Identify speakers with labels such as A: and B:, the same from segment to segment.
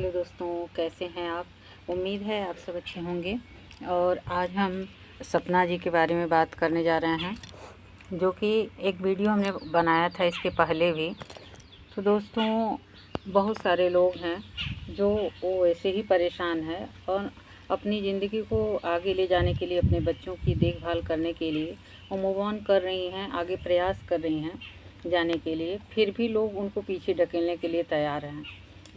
A: Hello दोस्तों, कैसे हैं आप। उम्मीद है आप सब अच्छे होंगे। और आज हम सपना जी के बारे में बात करने जा रहे हैं, जो कि एक वीडियो हमने बनाया था इसके पहले भी। तो दोस्तों, बहुत सारे लोग हैं जो वो ऐसे ही परेशान है और अपनी ज़िंदगी को आगे ले जाने के लिए, अपने बच्चों की देखभाल करने के लिए वो मूव ऑन कर रही हैं, आगे प्रयास कर रही हैं जाने के लिए, फिर भी लोग उनको पीछे ढकेलने के लिए तैयार हैं।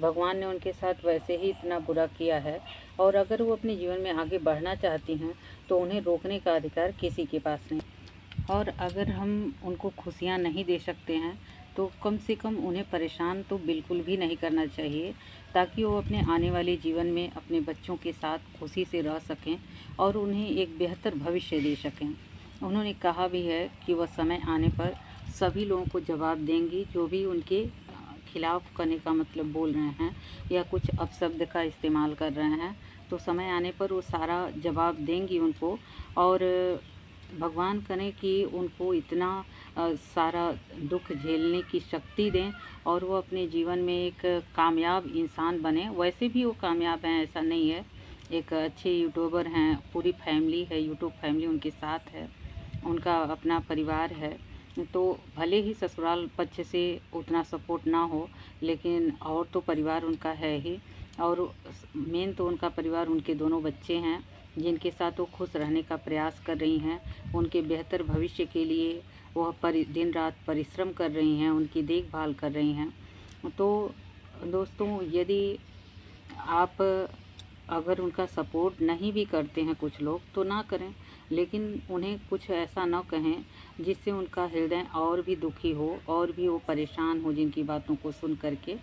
A: भगवान ने उनके साथ वैसे ही इतना बुरा किया है, और अगर वो अपने जीवन में आगे बढ़ना चाहती हैं तो उन्हें रोकने का अधिकार किसी के पास नहीं। और अगर हम उनको खुशियाँ नहीं दे सकते हैं तो कम से कम उन्हें परेशान तो बिल्कुल भी नहीं करना चाहिए, ताकि वो अपने आने वाले जीवन में अपने बच्चों के साथ खुशी से रह सकें और उन्हें एक बेहतर भविष्य दे सकें। उन्होंने कहा भी है कि वह समय आने पर सभी लोगों को जवाब देंगी जो भी उनके खिलाफ़ करने का मतलब बोल रहे हैं या कुछ अपशब्द का इस्तेमाल कर रहे हैं। तो समय आने पर वो सारा जवाब देंगी उनको, और भगवान करें कि उनको इतना सारा दुख झेलने की शक्ति दें और वो अपने जीवन में एक कामयाब इंसान बने। वैसे भी वो कामयाब हैं, ऐसा नहीं है, एक अच्छे यूट्यूबर हैं, पूरी फैमिली है, यूट्यूब फैमिली उनके साथ है, उनका अपना परिवार है। तो भले ही ससुराल पक्ष से उतना सपोर्ट ना हो, लेकिन और तो परिवार उनका है ही, और मेन तो उनका परिवार उनके दोनों बच्चे हैं जिनके साथ वो खुश रहने का प्रयास कर रही हैं। उनके बेहतर भविष्य के लिए वह दिन रात परिश्रम कर रही हैं, उनकी देखभाल कर रही हैं। तो दोस्तों, यदि आप अगर उनका सपोर्ट नहीं भी करते हैं कुछ लोग, तो ना करें, लेकिन उन्हें कुछ ऐसा ना कहें जिससे उनका हृदय और भी दुखी हो और भी वो परेशान हो जिनकी बातों को सुन करके।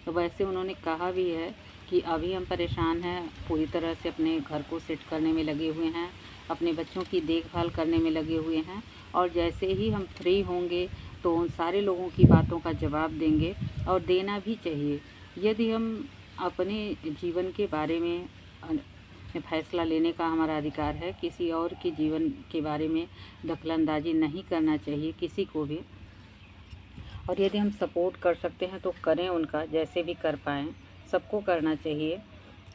A: तो वैसे उन्होंने कहा भी है कि अभी हम परेशान हैं, पूरी तरह से अपने घर को सेट करने में लगे हुए हैं, अपने बच्चों की देखभाल करने में लगे हुए हैं, और जैसे ही हम फ्री होंगे तो उन सारे लोगों की बातों का जवाब देंगे, और देना भी चाहिए। यदि हम अपने जीवन के बारे में फैसला लेने का हमारा अधिकार है, किसी और के जीवन के बारे में दखलंदाजी नहीं करना चाहिए किसी को भी। और यदि हम सपोर्ट कर सकते हैं तो करें, उनका जैसे भी कर पाएँ, सबको करना चाहिए।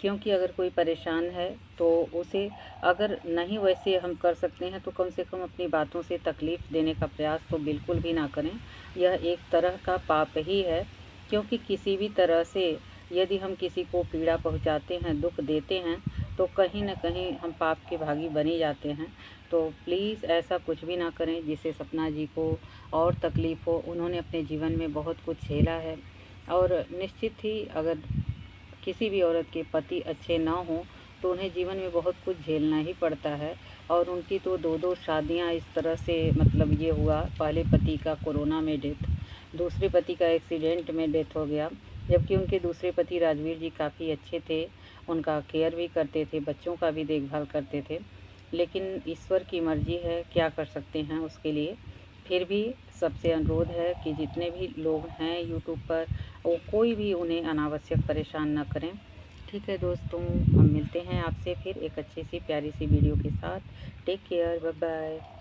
A: क्योंकि अगर कोई परेशान है तो उसे, अगर नहीं वैसे हम कर सकते हैं तो कम से कम अपनी बातों से तकलीफ़ देने का प्रयास तो बिल्कुल भी ना करें। यह एक तरह का पाप ही है, क्योंकि किसी भी तरह से यदि हम किसी को पीड़ा पहुंचाते हैं, दुख देते हैं, तो कहीं न कहीं हम पाप के भागी बने जाते हैं। तो प्लीज़ ऐसा कुछ भी ना करें जिससे सपना जी को और तकलीफ़ हो। उन्होंने अपने जीवन में बहुत कुछ झेला है, और निश्चित ही अगर किसी भी औरत के पति अच्छे ना हों तो उन्हें जीवन में बहुत कुछ झेलना ही पड़ता है। और उनकी तो 2-2 शादियां इस तरह से, मतलब ये हुआ, पहले पति का कोरोना में डेथ, दूसरे पति का एक्सीडेंट में डेथ हो गया, जबकि उनके दूसरे पति राजवीर जी काफ़ी अच्छे थे, उनका केयर भी करते थे, बच्चों का भी देखभाल करते थे। लेकिन ईश्वर की मर्ज़ी है, क्या कर सकते हैं उसके लिए। फिर भी सबसे अनुरोध है कि जितने भी लोग हैं यूट्यूब पर, वो कोई भी उन्हें अनावश्यक परेशान ना करें। ठीक है दोस्तों, हम मिलते हैं आपसे फिर एक अच्छी सी प्यारी सी वीडियो के साथ। Take care, bye bye.